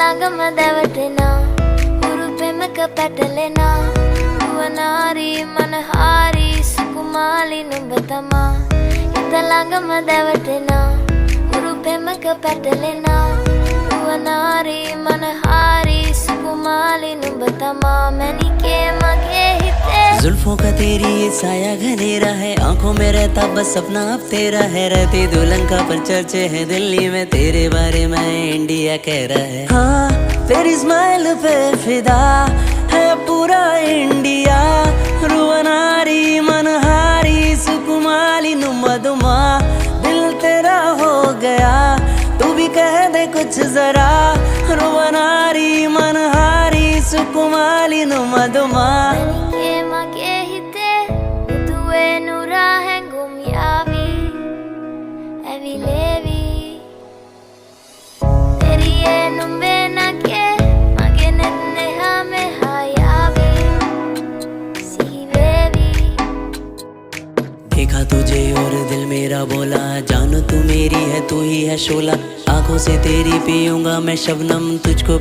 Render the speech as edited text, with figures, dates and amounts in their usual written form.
italagamadavatena urupemaka patalena uvanari manahari sukumali numbatama italagamadavatena urupemaka patalena uvanari manahari sukumali numbatama manike mage hite जुल्फों का तेरी ये साया घनेरा है, आंखों में रहता बस सपना अब तेरा है। रहती दुल्हन का पर चर्चे है दिल्ली में, तेरे बारे में इंडिया कह रहा है। हाँ तेरी स्माइल पे फिदा है पूरा इंडिया, रुवनारी मनहारी सुकुमाली नुमदुमा, दिल तेरा हो गया तू भी कह दे कुछ जरा, रुवनारी मनहारी सुकुमाली नुमदुमा। देखा तुझे और दिल मेरा बोला, जानो तू मेरी है तू ही है शोला, आंखों से तेरी पीऊंगा मैं शबनम, तुझको